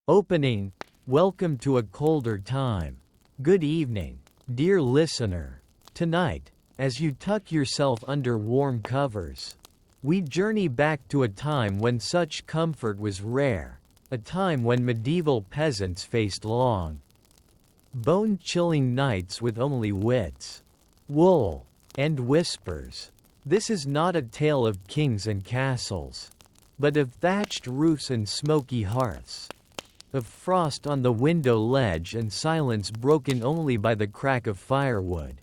Opening. Welcome to a colder time. Good evening, dear listener. Tonight, as you tuck yourself under warm covers, we journey back to a time when such comfort was rare, a time when medieval peasants faced long, bone-chilling nights with only wits, wool, and whispers. This is not a tale of kings and castles, but of thatched roofs and smoky hearths, of frost on the window ledge and silence broken only by the crack of firewood.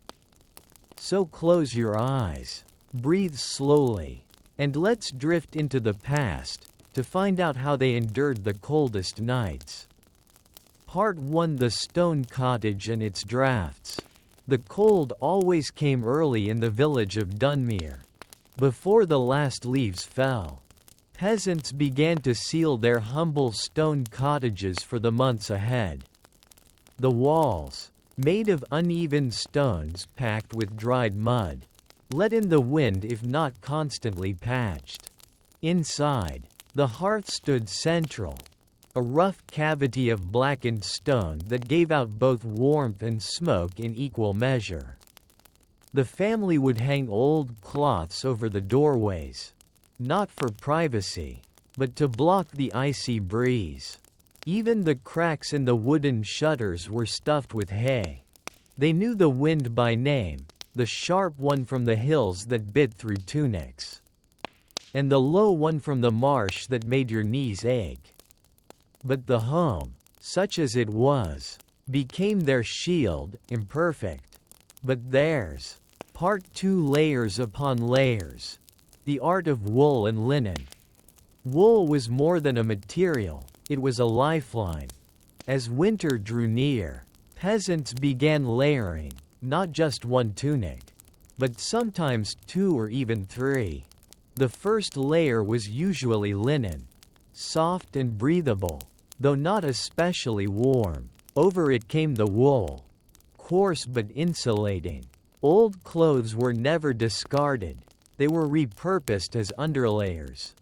So close your eyes, breathe slowly, and let's drift into the past, to find out how they endured the coldest nights. Part 1: The Stone Cottage and its Drafts. The cold always came early in the village of Dunmere. Before the last leaves fell, peasants began to seal their humble stone cottages for the months ahead. The walls, made of uneven stones packed with dried mud, let in the wind if not constantly patched. Inside, the hearth stood central, a rough cavity of blackened stone that gave out both warmth and smoke in equal measure. The family would hang old cloths over the doorways, not for privacy, but to block the icy breeze. Even the cracks in the wooden shutters were stuffed with hay. They knew the wind by name, the sharp one from the hills that bit through tunics, and the low one from the marsh that made your knees ache. But the home, such as it was, became their shield, imperfect, but theirs. Part 2: Layers upon layers. The art of wool and linen. Wool was more than a material, it was a lifeline. As winter drew near, peasants began layering, not just one tunic, but sometimes 2 or even 3. The first layer was usually linen, soft and breathable, though not especially warm. Over it came the wool, coarse but insulating. Old clothes were never discarded, they were repurposed as underlayers,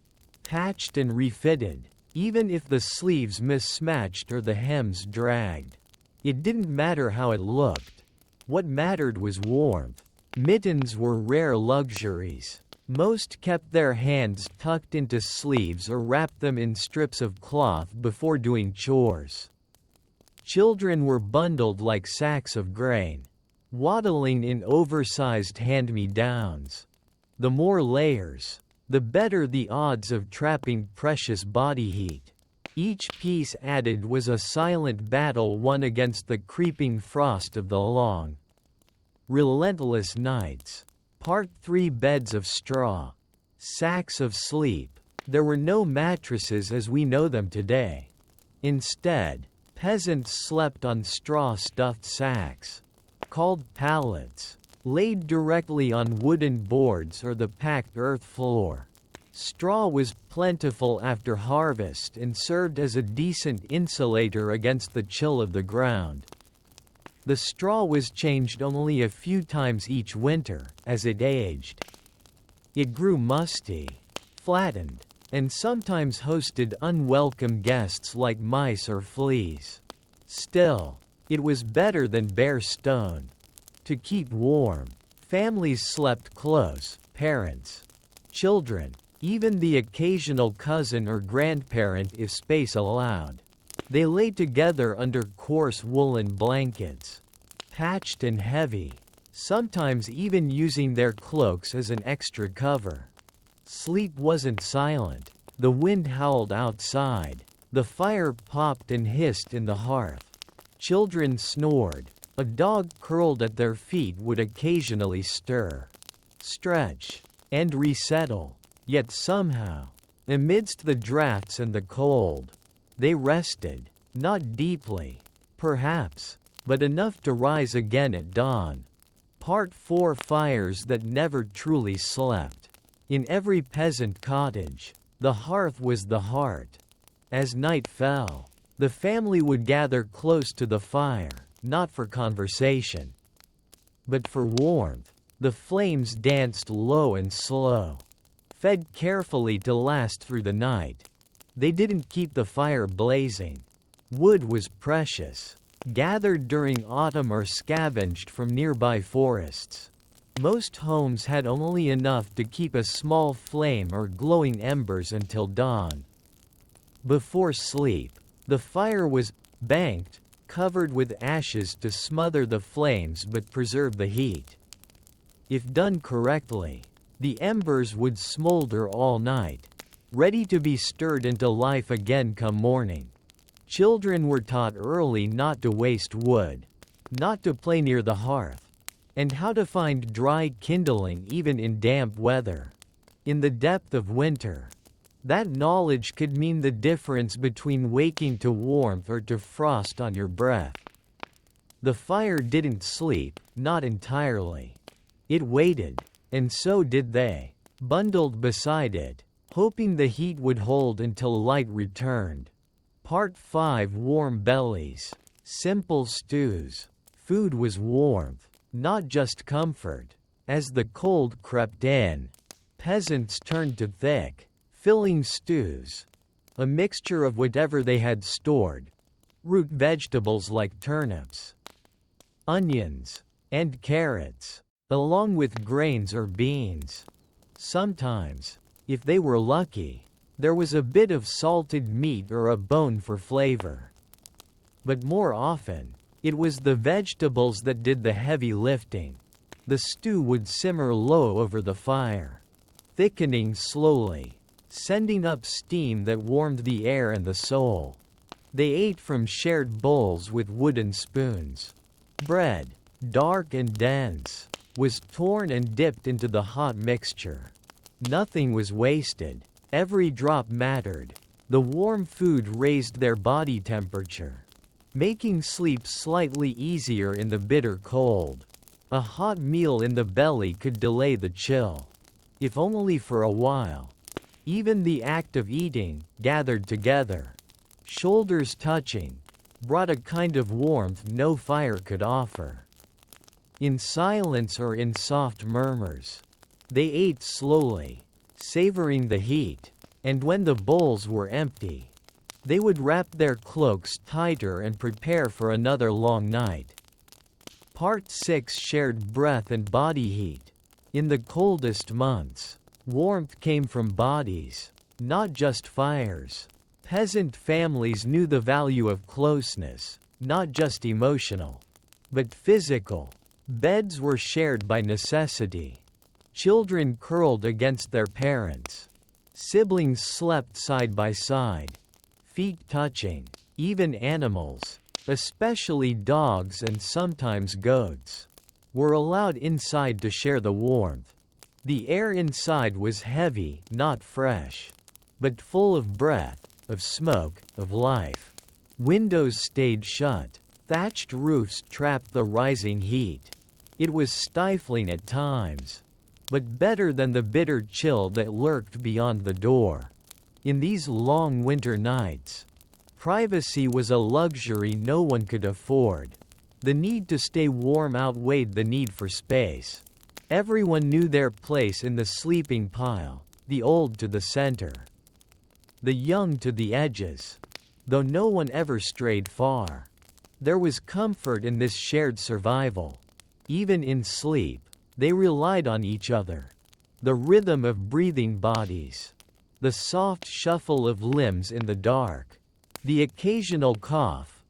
patched and refitted, even if the sleeves mismatched or the hems dragged. It didn't matter how it looked. What mattered was warmth. Mittens were rare luxuries. Most kept their hands tucked into sleeves or wrapped them in strips of cloth before doing chores. Children were bundled like sacks of grain, waddling in oversized hand-me-downs. The more layers, the better the odds of trapping precious body heat. Each piece added was a silent battle won against the creeping frost of the long, relentless nights. Part 3: Beds of straw. Sacks of sleep. There were no mattresses as we know them today. Instead, peasants slept on straw-stuffed sacks, called pallets, laid directly on wooden boards or the packed earth floor. Straw was plentiful after harvest and served as a decent insulator against the chill of the ground. The straw was changed only a few times each winter, as it aged. It grew musty, flattened, and sometimes hosted unwelcome guests like mice or fleas. Still, it was better than bare stone. To keep warm, families slept close, parents, children, even the occasional cousin or grandparent if space allowed. They lay together under coarse woolen blankets, patched and heavy, sometimes even using their cloaks as an extra cover. Sleep wasn't silent. The wind howled outside. The fire popped and hissed in the hearth. Children snored. A dog curled at their feet would occasionally stir, stretch, and resettle. Yet somehow, amidst the drafts and the cold, they rested, not deeply, perhaps, but enough to rise again at dawn. Part 4: Fires that never truly slept. In every peasant cottage, the hearth was the heart. As night fell, the family would gather close to the fire, not for conversation, but for warmth. The flames danced low and slow, fed carefully to last through the night. They didn't keep the fire blazing. Wood was precious, gathered during autumn or scavenged from nearby forests. Most homes had only enough to keep a small flame or glowing embers until dawn. Before sleep, the fire was banked, covered with ashes to smother the flames but preserve the heat. If done correctly, the embers would smolder all night, ready to be stirred into life again come morning. Children were taught early not to waste wood, not to play near the hearth, and how to find dry kindling even in damp weather. In the depth of winter, that knowledge could mean the difference between waking to warmth or to frost on your breath. The fire didn't sleep, not entirely. It waited, and so did they, bundled beside it, hoping the heat would hold until light returned. Part 5. Warm bellies. Simple stews. Food was warmth, not just comfort. As the cold crept in, peasants turned to thick, filling stews, a mixture of whatever they had stored, root vegetables like turnips, onions, and carrots, along with grains or beans. Sometimes, if they were lucky, there was a bit of salted meat or a bone for flavor. But more often, it was the vegetables that did the heavy lifting. The stew would simmer low over the fire, thickening slowly, sending up steam that warmed the air and the soul. They ate from shared bowls with wooden spoons. Bread, dark and dense, was torn and dipped into the hot mixture. Nothing was wasted. Every drop mattered. The warm food raised their body temperature, making sleep slightly easier in the bitter cold. A hot meal in the belly could delay the chill, if only for a while. Even the act of eating, gathered together, shoulders touching, brought a kind of warmth no fire could offer. In silence or in soft murmurs, they ate slowly, savoring the heat, and when the bowls were empty, they would wrap their cloaks tighter and prepare for another long night. Part 6. Shared breath and body heat. In the coldest months, warmth came from bodies, not just fires. Peasant families knew the value of closeness, not just emotional, but physical. Beds were shared by necessity. Children curled against their parents. Siblings slept side by side, feet touching. Even animals, especially dogs and sometimes goats, were allowed inside to share the warmth. The air inside was heavy, not fresh, but full of breath, of smoke, of life. Windows stayed shut. Thatched roofs trapped the rising heat. It was stifling at times, but better than the bitter chill that lurked beyond the door. In these long winter nights, privacy was a luxury no one could afford. The need to stay warm outweighed the need for space. Everyone knew their place in the sleeping pile, the old to the center, the young to the edges. Though no one ever strayed far, there was comfort in this shared survival. Even in sleep, they relied on each other. The rhythm of breathing bodies, the soft shuffle of limbs in the dark, the occasional cough,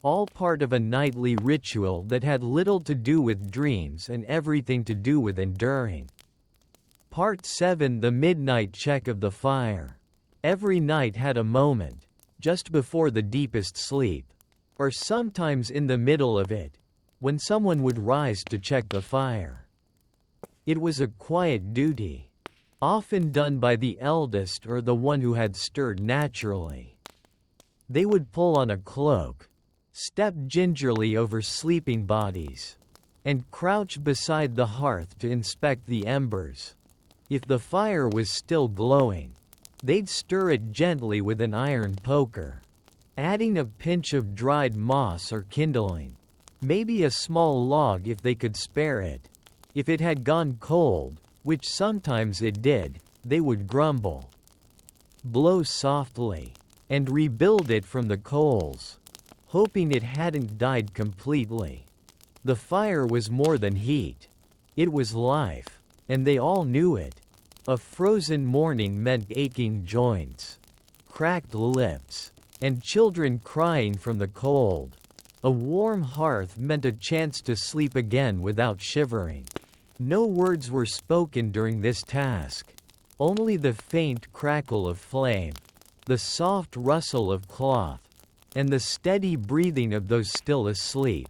all part of a nightly ritual that had little to do with dreams and everything to do with enduring. Part 7. The midnight check of the fire. Every night had a moment, just before the deepest sleep, or sometimes in the middle of it, when someone would rise to check the fire. It was a quiet duty, often done by the eldest or the one who had stirred naturally. They would pull on a cloak, step gingerly over sleeping bodies, and crouch beside the hearth to inspect the embers. If the fire was still glowing, they'd stir it gently with an iron poker, adding a pinch of dried moss or kindling, maybe a small log if they could spare it. If it had gone cold, which sometimes it did, they would grumble, blow softly, and rebuild it from the coals. hoping it hadn't died completely. The fire was more than heat. It was life, and they all knew it. A frozen morning meant aching joints, cracked lips, and children crying from the cold. A warm hearth meant a chance to sleep again without shivering. No words were spoken during this task. Only the faint crackle of flame, the soft rustle of cloth, and the steady breathing of those still asleep.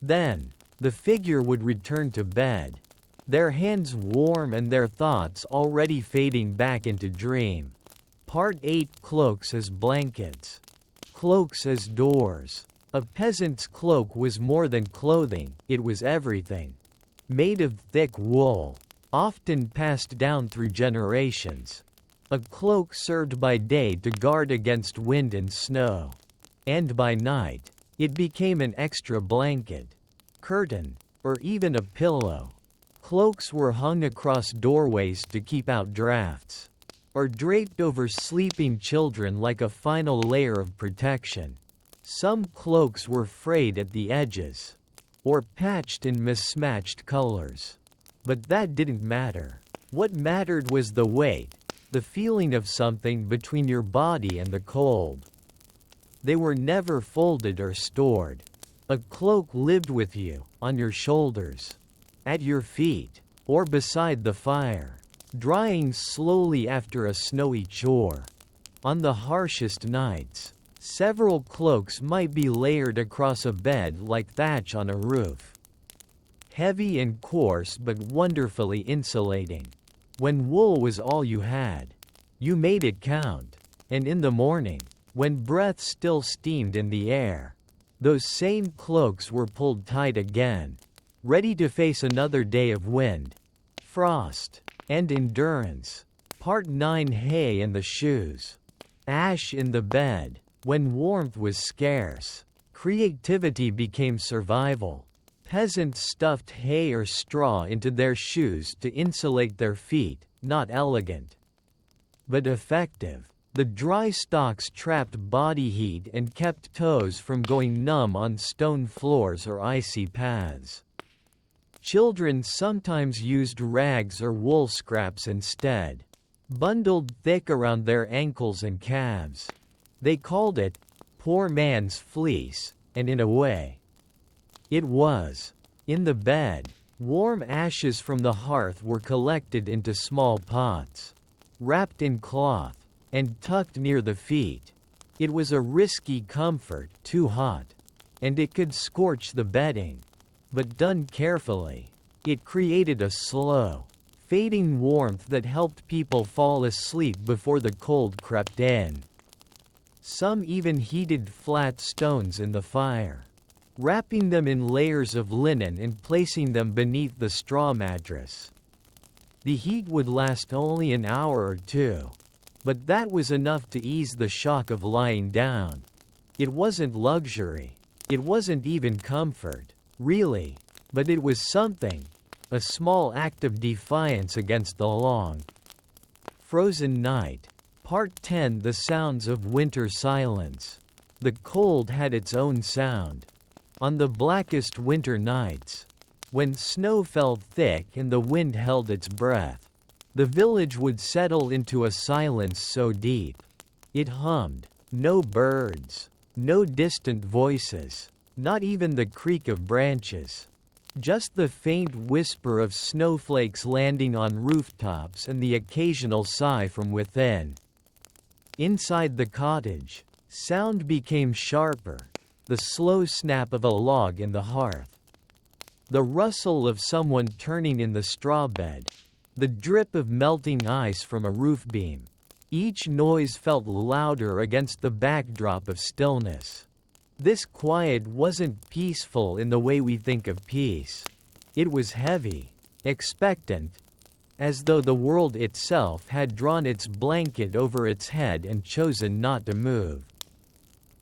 Then, the figure would return to bed, their hands warm and their thoughts already fading back into dream. Part 8. Cloaks as blankets. Cloaks as doors. A peasant's cloak was more than clothing, it was everything. Made of thick wool, often passed down through generations. A cloak served by day to guard against wind and snow. And by night, it became an extra blanket, curtain, or even a pillow. Cloaks were hung across doorways to keep out drafts, or draped over sleeping children like a final layer of protection. Some cloaks were frayed at the edges, or patched in mismatched colors. But that didn't matter. What mattered was the weight, the feeling of something between your body and the cold. They were never folded or stored. A cloak lived with you, on your shoulders, at your feet, or beside the fire, drying slowly after a snowy chore. On the harshest nights, several cloaks might be layered across a bed like thatch on a roof. Heavy and coarse but wonderfully insulating. When wool was all you had, you made it count. And in the morning, when breath still steamed in the air, those same cloaks were pulled tight again, ready to face another day of wind, frost, and endurance. Part 9. Hay and the shoes. Ash in the bed. When warmth was scarce, creativity became survival. Peasants stuffed hay or straw into their shoes to insulate their feet, not elegant, but effective. The dry stalks trapped body heat and kept toes from going numb on stone floors or icy paths. Children sometimes used rags or wool scraps instead, bundled thick around their ankles and calves. They called it poor man's fleece, and in a way, it was. In the bed, warm ashes from the hearth were collected into small pots, wrapped in cloth, and tucked near the feet. It was a risky comfort, too hot, and it could scorch the bedding. But done carefully, it created a slow, fading warmth that helped people fall asleep before the cold crept in. Some even heated flat stones in the fire, wrapping them in layers of linen and placing them beneath the straw mattress. The heat would last only an hour or two, but that was enough to ease the shock of lying down. It wasn't luxury. It wasn't even comfort, really, but it was something, a small act of defiance against the long, frozen night. Part 10. The sounds of winter silence. The cold had its own sound. On the blackest winter nights, when snow fell thick and the wind held its breath, the village would settle into a silence so deep. It hummed. No birds, no distant voices, not even the creak of branches. Just the faint whisper of snowflakes landing on rooftops and the occasional sigh from within. Inside the cottage, sound became sharper, the slow snap of a log in the hearth, the rustle of someone turning in the straw bed, the drip of melting ice from a roof beam. Each noise felt louder against the backdrop of stillness. This quiet wasn't peaceful in the way we think of peace. It was heavy, expectant, as though the world itself had drawn its blanket over its head and chosen not to move.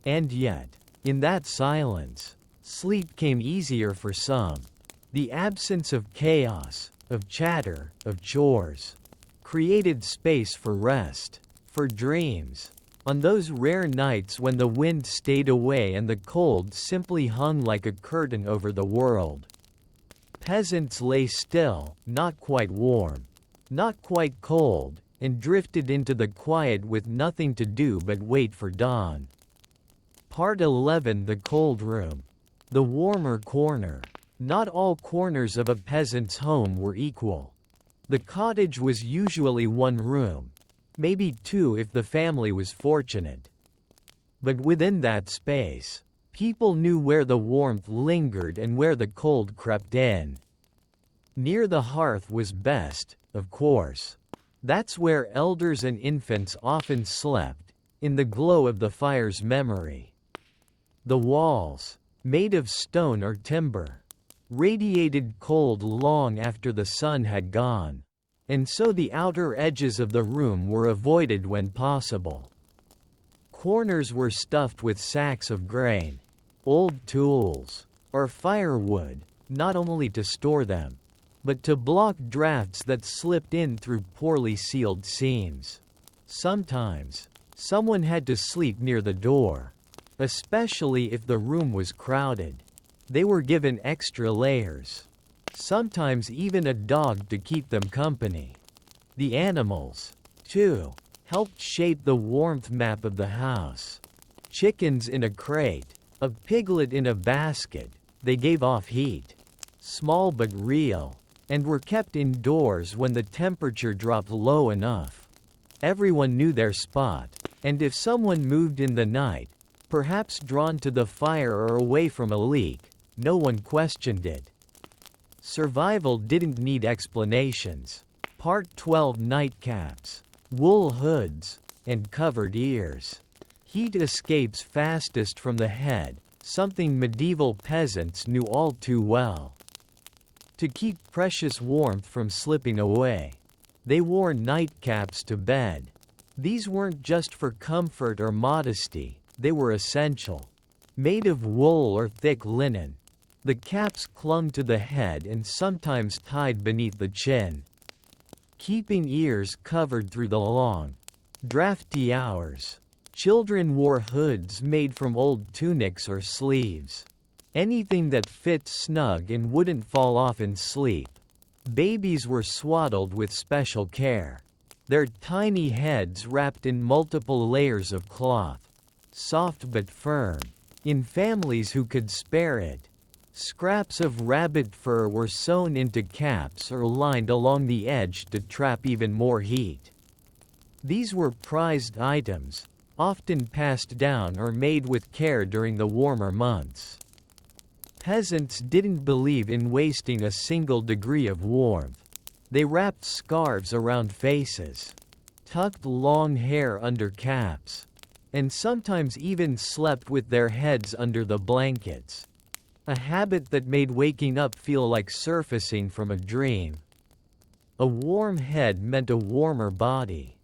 And yet, in that silence, sleep came easier for some. The absence of chaos, of chatter, of chores, created space for rest, for dreams. On those rare nights when the wind stayed away and the cold simply hung like a curtain over the world, peasants lay still, not quite warm, not quite cold, and drifted into the quiet with nothing to do but wait for dawn. Part 11. The cold room. The warmer corner. Not all corners of a peasant's home were equal. The cottage was usually one room, maybe two if the family was fortunate. But within that space, people knew where the warmth lingered and where the cold crept in. Near the hearth was best, of course. That's where elders and infants often slept, in the glow of the fire's memory. The walls, made of stone or timber, radiated cold long after the sun had gone, and so the outer edges of the room were avoided when possible. Corners were stuffed with sacks of grain, old tools, or firewood, not only to store them, but to block drafts that slipped in through poorly sealed seams. Sometimes, someone had to sleep near the door, especially if the room was crowded. They were given extra layers, sometimes even a dog to keep them company. The animals, too, helped shape the warmth map of the house. Chickens in a crate, a piglet in a basket, they gave off heat, small but real, and were kept indoors when the temperature dropped low enough. Everyone knew their spot, and if someone moved in the night, perhaps drawn to the fire or away from a leak, no one questioned it. Survival didn't need explanations. Part 12. Nightcaps, wool hoods, and covered ears. Heat escapes fastest from the head, something medieval peasants knew all too well. To keep precious warmth from slipping away, they wore nightcaps to bed. These weren't just for comfort or modesty, they were essential. Made of wool or thick linen, the caps clung to the head and sometimes tied beneath the chin, keeping ears covered through the long, drafty hours. Children wore hoods made from old tunics or sleeves. Anything that fit snug and wouldn't fall off in sleep. Babies were swaddled with special care, their tiny heads wrapped in multiple layers of cloth, soft but firm, in families who could spare it. Scraps of rabbit fur were sewn into caps or lined along the edge to trap even more heat. These were prized items, often passed down or made with care during the warmer months. Peasants didn't believe in wasting a single degree of warmth. They wrapped scarves around faces, tucked long hair under caps, and sometimes even slept with their heads under the blankets. A habit that made waking up feel like surfacing from a dream. A warm head meant a warmer body.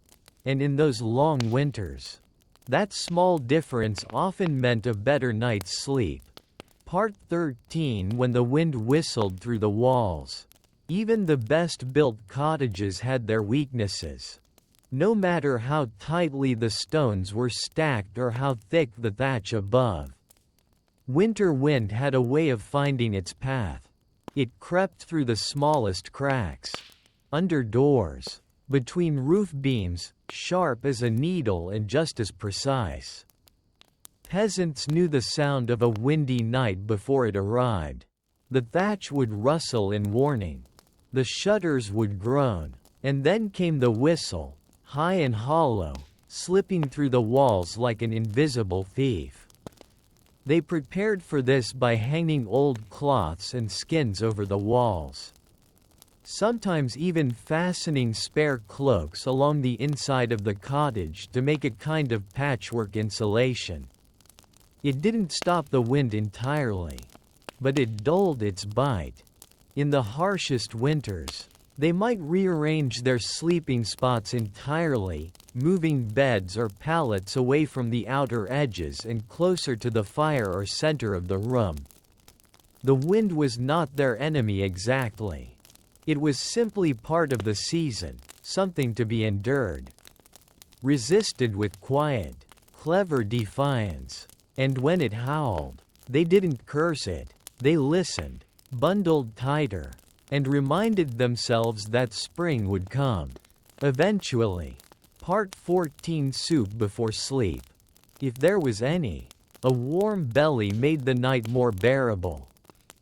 And in those long winters, that small difference often meant a better night's sleep. Part 13. When the wind whistled through the walls. Even the best-built cottages had their weaknesses. No matter how tightly the stones were stacked or how thick the thatch above, winter wind had a way of finding its path. It crept through the smallest cracks, under doors, between roof beams, sharp as a needle and just as precise. Peasants knew the sound of a windy night before it arrived. The thatch would rustle in warning. The shutters would groan, and then came the whistle, high and hollow, slipping through the walls like an invisible thief. They prepared for this by hanging old cloths and skins over the walls, sometimes even fastening spare cloaks along the inside of the cottage to make a kind of patchwork insulation. It didn't stop the wind entirely, but it dulled its bite. In the harshest winters, they might rearrange their sleeping spots entirely, moving beds or pallets away from the outer edges and closer to the fire or center of the room. The wind was not their enemy exactly. It was simply part of the season, something to be endured, resisted with quiet. clever defiance. And when it howled, they didn't curse it, they listened, bundled tighter, and reminded themselves that spring would come. Eventually. Part 14. Soup before sleep. If there was any, a warm belly made the night more bearable.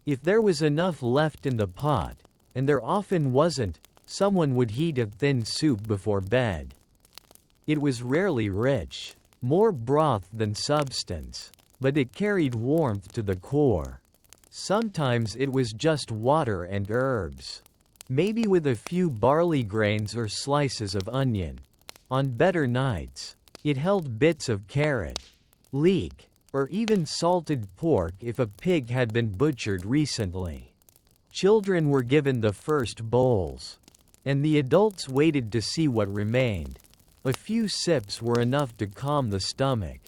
If there was enough left in the pot, and there often wasn't, someone would heat a thin soup before bed. It was rarely rich, more broth than substance, but it carried warmth to the core. Sometimes it was just water and herbs, maybe with a few barley grains or slices of onion. On better nights, it held bits of carrot, leek, or even salted pork if a pig had been butchered recently. Children were given the first bowls, and the adults waited to see what remained. A few sips were enough to calm the stomach,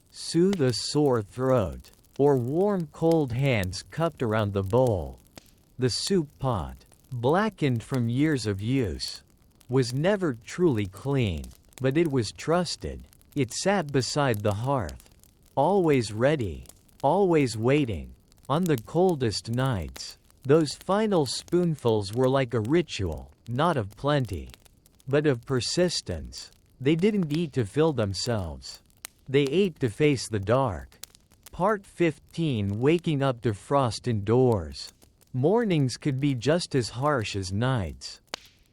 soothe a sore throat, or warm cold hands cupped around the bowl. The soup pot, blackened from years of use, was never truly clean, but it was trusted. It sat beside the hearth, always ready, always waiting. On the coldest nights, those final spoonfuls were like a ritual, not of plenty, but of persistence. They didn't eat to fill themselves. They ate to face the dark. Part 15. Waking up to frost indoors. Mornings could be just as harsh as nights.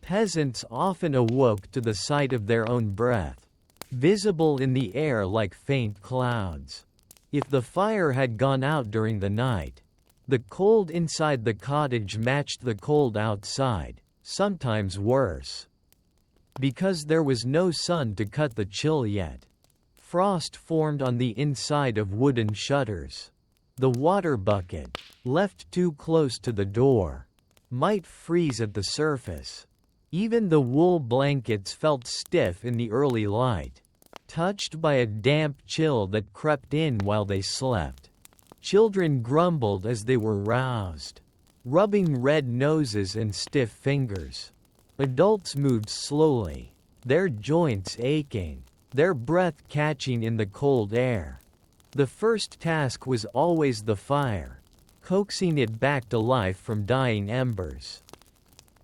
Peasants often awoke to the sight of their own breath, visible in the air like faint clouds. If the fire had gone out during the night, the cold inside the cottage matched the cold outside, sometimes worse. Because there was no sun to cut the chill yet, frost formed on the inside of wooden shutters. The water bucket, left too close to the door, might freeze at the surface. Even the wool blankets felt stiff in the early light, touched by a damp chill that crept in while they slept. Children grumbled as they were roused, rubbing red noses and stiff fingers. Adults moved slowly, their joints aching, their breath catching in the cold air. The first task was always the fire, coaxing it back to life from dying embers,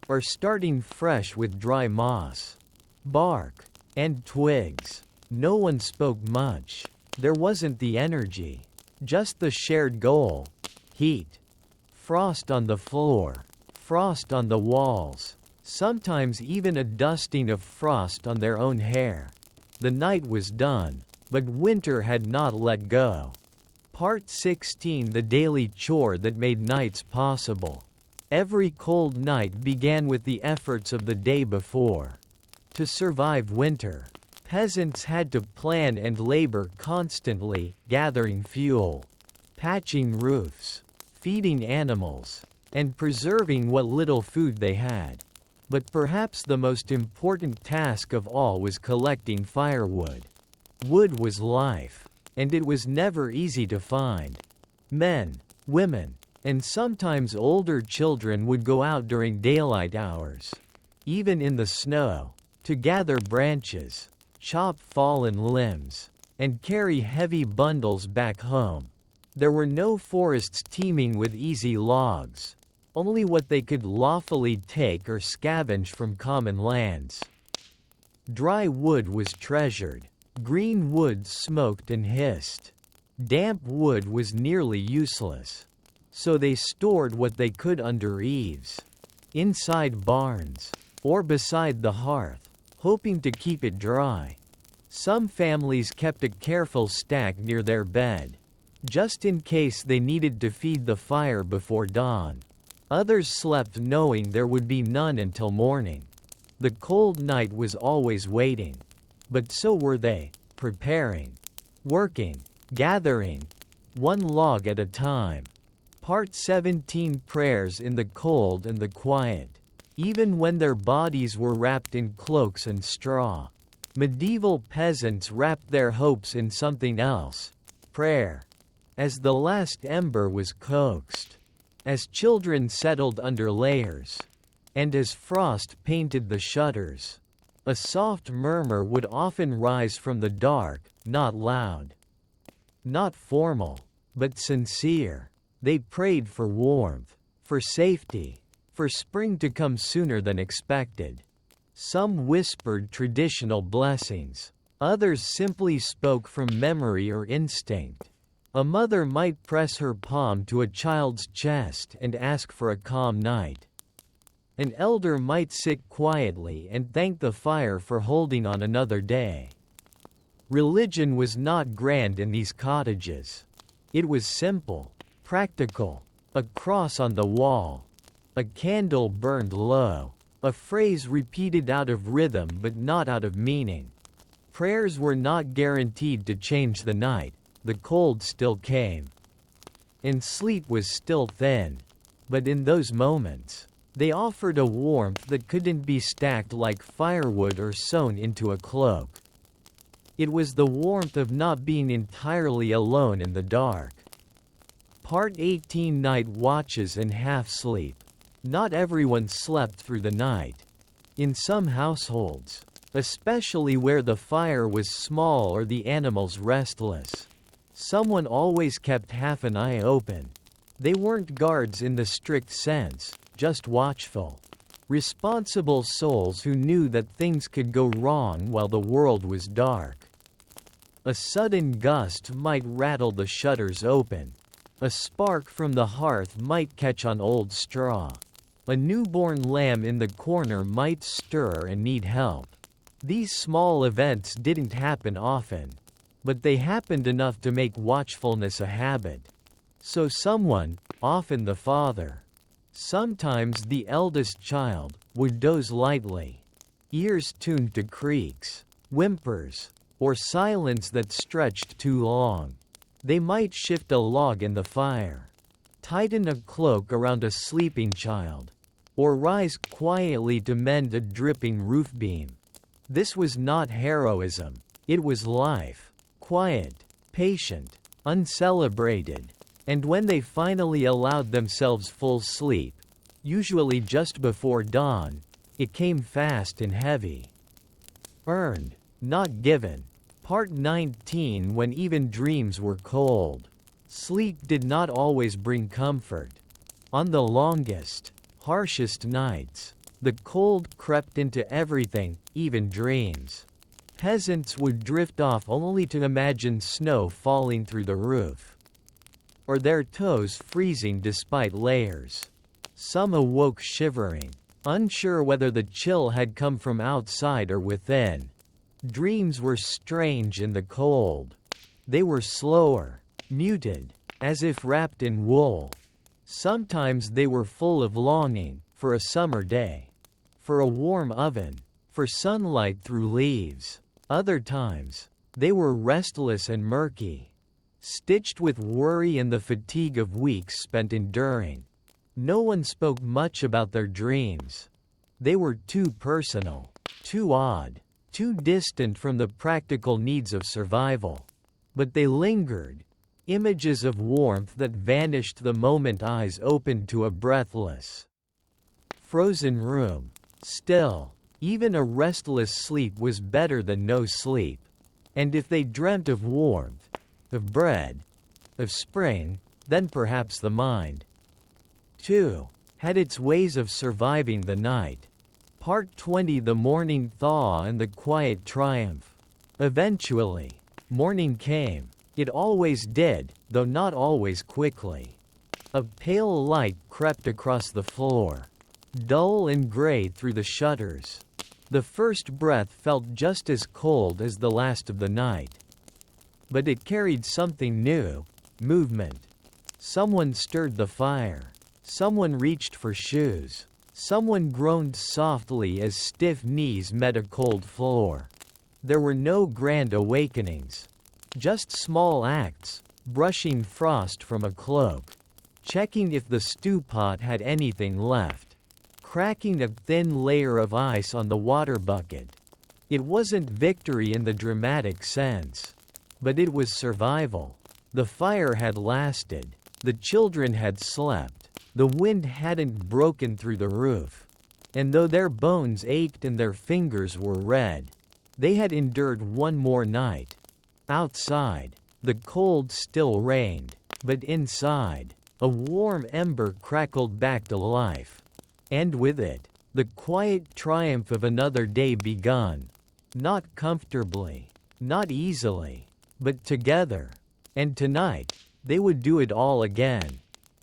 or starting fresh with dry moss, bark, and twigs. No one spoke much. There wasn't the energy, just the shared goal: heat. Frost on the floor, frost on the walls, sometimes even a dusting of frost on their own hair. The night was done, but winter had not let go. Part 16. The daily chore that made nights possible. Every cold night began with the efforts of the day before. To survive winter, peasants had to plan and labor constantly, gathering fuel, patching roofs, feeding animals, and preserving what little food they had. But perhaps the most important task of all was collecting firewood. Wood was life, and it was never easy to find. Men, women, and sometimes older children would go out during daylight hours, even in the snow, to gather branches, chop fallen limbs, and carry heavy bundles back home. There were no forests teeming with easy logs, only what they could lawfully take or scavenge from common lands. Dry wood was treasured, green wood smoked and hissed. Damp wood was nearly useless, so they stored what they could under eaves, inside barns, or beside the hearth, hoping to keep it dry. Some families kept a careful stack near their bed, just in case they needed to feed the fire before dawn. Others slept knowing there would be none until morning. The cold night was always waiting, but so were they, preparing, working, gathering, one log at a time. Part 17. Prayers in the cold and the quiet. Even when their bodies were wrapped in cloaks and straw, medieval peasants wrapped their hopes in something else: prayer. As the last ember was coaxed, as children settled under layers, and as frost painted the shutters, A soft murmur would often rise from the dark, not loud, not formal, but sincere. They prayed for warmth, for safety, for spring to come sooner than expected. Some whispered traditional blessings. Others simply spoke from memory or instinct. A mother might press her palm to a child's chest and ask for a calm night. An elder might sit quietly and thank the fire for holding on another day. Religion was not grand in these cottages. It was simple, practical. A cross on the wall, a candle burned low, a phrase repeated out of rhythm but not out of meaning. Prayers were not guaranteed to change the night. The cold still came, and sleep was still thin. But in those moments, they offered a warmth that couldn't be stacked like firewood or sewn into a cloak. It was the warmth of not being entirely alone in the dark. Part 18. Night watches and half-sleep. Not everyone slept through the night. In some households, especially where the fire was small or the animals restless, someone always kept half an eye open. They weren't guards in the strict sense, just watchful, responsible souls who knew that things could go wrong while the world was dark. A sudden gust might rattle the shutters open. A spark from the hearth might catch on old straw. A newborn lamb in the corner might stir and need help. These small events didn't happen often, but they happened enough to make watchfulness a habit. So someone, often the father, sometimes the eldest child, would doze lightly, ears tuned to creaks, whimpers, or silence that stretched too long. They might shift a log in the fire, tighten a cloak around a sleeping child, or rise quietly to mend a dripping roof beam. This was not heroism, it was life, quiet, patient, uncelebrated. And when they finally allowed themselves full sleep, usually just before dawn, it came fast and heavy. Earned, not given. Part 19. When even dreams were cold. Sleep did not always bring comfort. On the longest, harshest nights, the cold crept into everything, even dreams. Peasants would drift off only to imagine snow falling through the roof, or their toes freezing despite layers. Some awoke shivering, unsure whether the chill had come from outside or within. Dreams were strange in the cold. They were slower, muted, as if wrapped in wool. Sometimes they were full of longing, for a summer day, for a warm oven, for sunlight through leaves. Other times, they were restless and murky, stitched with worry and the fatigue of weeks spent enduring. No one spoke much about their dreams. They were too personal, too odd, too distant from the practical needs of survival. But they lingered, images of warmth that vanished the moment eyes opened to a breathless, frozen room. Still, even a restless sleep was better than no sleep. And if they dreamt of warmth, of bread, of spring, then perhaps the mind, too, had its ways of surviving the night. Part 20. The morning thaw and the quiet triumph. Eventually, morning came. It always did, though not always quickly. A pale light crept across the floor, dull and gray through the shutters. The first breath felt just as cold as the last of the night. But it carried something new, movement. Someone stirred the fire. Someone reached for shoes. Someone groaned softly as stiff knees met a cold floor. There were no grand awakenings. Just small acts, brushing frost from a cloak, checking if the stew pot had anything left, cracking a thin layer of ice on the water bucket. It wasn't victory in the dramatic sense, but it was survival. The fire had lasted. The children had slept. The wind hadn't broken through the roof. And though their bones ached and their fingers were red, they had endured one more night. Outside, the cold still reigned, but inside, a warm ember crackled back to life. And with it, the quiet triumph of another day begun. Not comfortably, not easily, but together. And tonight, they would do it all again.